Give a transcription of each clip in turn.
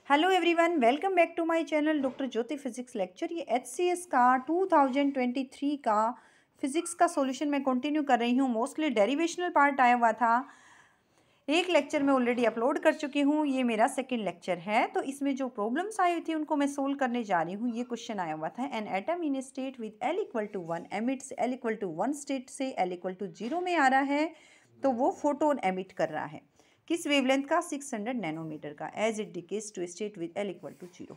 Hello everyone, welcome back to my channel doctor Jyoti physics lecture. ये HCS का 2023 का physics का सॉल्यूशन मैं कंटिन्यू कर रही हूँ। मोस्टली डेरिवेशनल पार्ट आया हुआ था, एक लेक्चर में ऑलरेडी अपलोड कर चुकी हूँ, ये मेरा सेकंड लेक्चर है। तो इसमें जो प्रॉब्लम्स आई थी उनको मैं सोल्व करने जा रही हूँ। ये क्वेश्चन आया हुआ था, an atom in a state with L equal to 1 emits L equal to 1 state से L इक्वल टू 0 में आ रहा है, तो वो फोटोन एमिट कर रहा है। किस वेवलेंथ का? 600 नैनोमीटर का। As it decays to state with L equal to 0।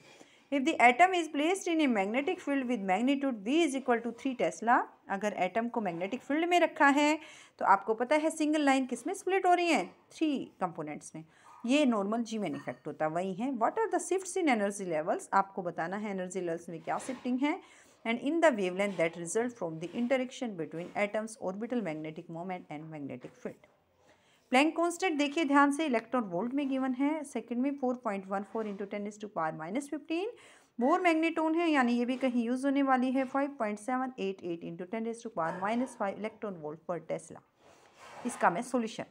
If the atom is placed in a magnetic field with magnitude V is equal to 3 tesla. अगर एटम को मैग्नेटिक फील्ड में रखा है तो आपको पता है सिंगल लाइन किस में स्प्लिट हो रही है? 3 कंपोनेंट्स में। ये नॉर्मल जी मैन इफेक्ट होता है, वही है। What are the shifts in energy levels? आपको बताना है एनर्जी लेवल्स में क्या शिफ्टिंग है। And in the wavelength that result from the interaction between atoms orbital magnetic moment and magnetic field. Planck constant देखिए ध्यान से, इलेक्ट्रॉन वोल्ट में गिवन है। सेकंड में 4.14 इंटू 10⁻⁻15। बोर मैग्नेटोन है, यानी ये भी कहीं यूज होने वाली है। 5.788 into 10⁻⁻5 electron volt per Tesla. इसका मैं सॉल्यूशन,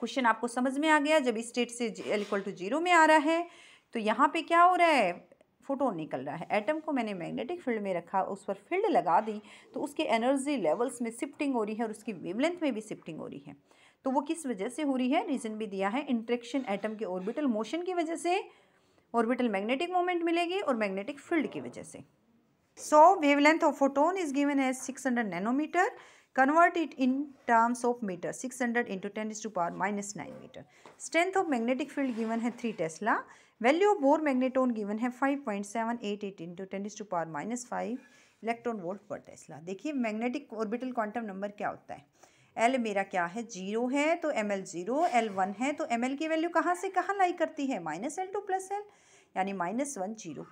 क्वेश्चन आपको समझ में आ गया। जब इस स्टेट से L इक्वल टू 0 में आ रहा है तो यहाँ पे क्या हो रहा है? फोटोन निकल रहा है। एटम को मैंने मैग्नेटिक फील्ड में रखा, उस पर फील्ड लगा दी, तो उसके एनर्जी लेवल्स में शिफ्टिंग हो रही है और उसकी वेवलेंथ में भी शिफ्टिंग हो रही है। तो वो किस वजह से हो रही है? रीजन भी दिया है, इंटरेक्शन एटम के ऑर्बिटल मोशन की वजह से ऑर्बिटल मैग्नेटिक मोमेंट मिलेगी और मैग्नेटिक फील्ड की वजह से। So wavelength of photon is given as 600 nanometre. Convert it in terms of meter, 600 into 10⁻⁻9 metre. Strength of magnetic field given है 3 tesla. Value of Bohr magneton given है 5.788 into 10⁻⁻5 electron volt per tesla. देखिए magnetic orbital quantum number क्या होता है? L मेरा क्या है? 0 है, तो ml 0, L 1 है, तो ml की वैल्यू कहाँ से कहाँ लाई करती है? -L2 + L, यानी -1 0।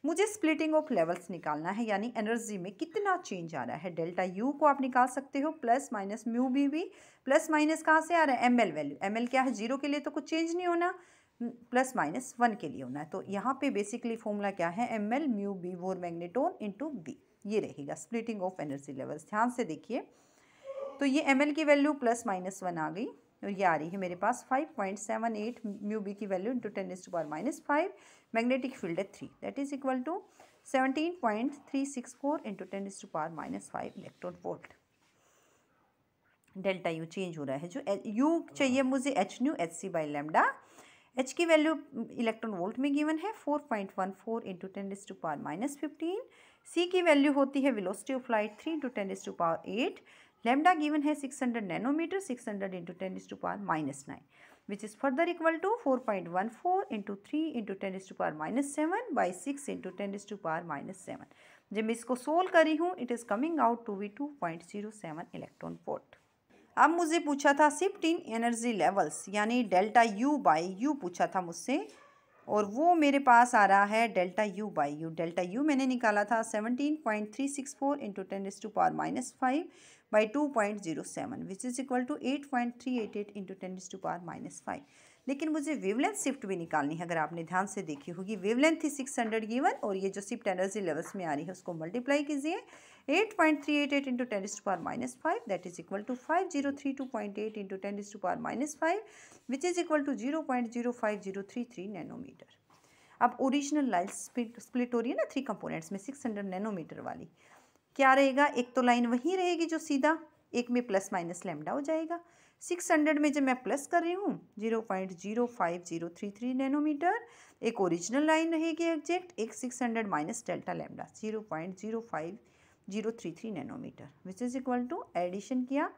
मुझे स्प्लिटिंग ऑफ लेवल्स निकालना है, यानी एनर्जी में कितना चेंज आ रहा है। डेल्टा यू को आप निकाल सकते हो, प्लस माइनस म्यू भी। प्लस माइनस कहाँ से आ रहा है? M L value. M L क्या है? 0 के लिए तो कुछ चेंज नहीं होना, प्लस माइनस 1 के लिए होना है। तो यहाँ पे बेसिकली फॉर्मूला क्या है? M L mu B Bohr magneton into B, ये रहेगा स्प्लिटिंग ऑफ एनर्जी लेवल्स। ध्यान से देखिए, तो ये एम एल की वैल्यू प्लस माइनस 1 आ गई, और ये आ रही है मेरे पास 5.78 म्यू बी की वैल्यू इंटू 10⁻⁻5। मैग्नेटिक फील्ड है 3, that is equal to 17.364 into 10⁻⁻5 electron volt. Delta U change हो रहा है, जो यू चाहिए मुझे H nu H C by lambda. H की वैल्यू इलेक्ट्रॉन वोल्ट में गिवन है 4.14 इंटू 10⁻⁻15। सी की वैल्यू होती है velocity of light 3 into 10⁸ lambda given है 600 nanometre, 600 into 10⁻⁹ which is further equal to 4.14 into 3 into 10⁻⁷ by 6 into 10⁻⁷। जब मैं इसको सोल्व करी हूँ, it is coming out to be 2.07 electron volt. अब मुझे पूछा था शिफ्ट इन एनर्जी लेवल्स, यानी डेल्टा यू बाई यू पूछा था मुझसे, और वो मेरे पास आ रहा है delta U by U. Delta U मैंने निकाला था 17.364 into 10⁻⁻5 by 2.07 which is equal to 8.388 into 10⁻⁻5। लेकिन मुझे वेवलेंथ शिफ्ट भी निकालनी है। अगर आपने ध्यान से देखी होगी, वेवलेंथ थी 600 गिवन, और ये जो शिफ्ट एनर्जी लेवल्स में आ रही है उसको मल्टीप्लाई कीजिए 8.388 into 10⁻⁻5, that is equal to 5032.8 into 10⁻⁻5 which is equal to 0.05033 nanometre. अब ओरिजिनल लाइन स्प्लिट हो रही है ना 3 कंपोनेंट्स में, 600 नैनोमीटर वाली। क्या रहेगा? एक तो लाइन वही रहेगी जो सीधा, एक में प्लस माइनस लैम्डा हो जाएगा। 600 में जब मैं प्लस कर रही हूँ 0.05033 नैनोमीटर, एक ओरिजिनल लाइन रहेगी एग्जैक्ट, एक 600 minus delta lambda 0.05033 nanometre which is equal to, addition किया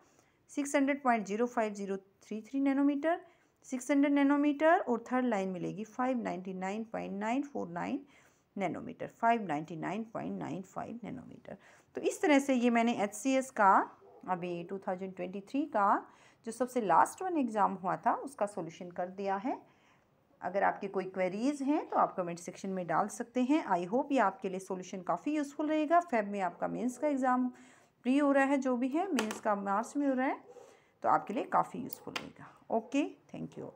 600.05033 नैनोमीटर, 600 नैनोमीटर, और थर्ड लाइन मिलेगी 599.949 नैनोमीटर, 599.95 नैनोमीटर। तो इस तरह से ये मैंने HCS का अभी 2023 का जो सबसे लास्ट वन एग्ज़ाम हुआ था उसका सॉल्यूशन कर दिया है। अगर आपके कोई क्वेरीज़ हैं तो आप कमेंट सेक्शन में डाल सकते हैं। आई होप ये आपके लिए सॉल्यूशन काफ़ी यूज़फुल रहेगा। फेब में आपका मेंस का एग्ज़ाम प्री हो रहा है, जो भी है मेंस का मार्च में हो रहा है, तो आपके लिए काफ़ी यूज़फुल रहेगा। Okay, thank you.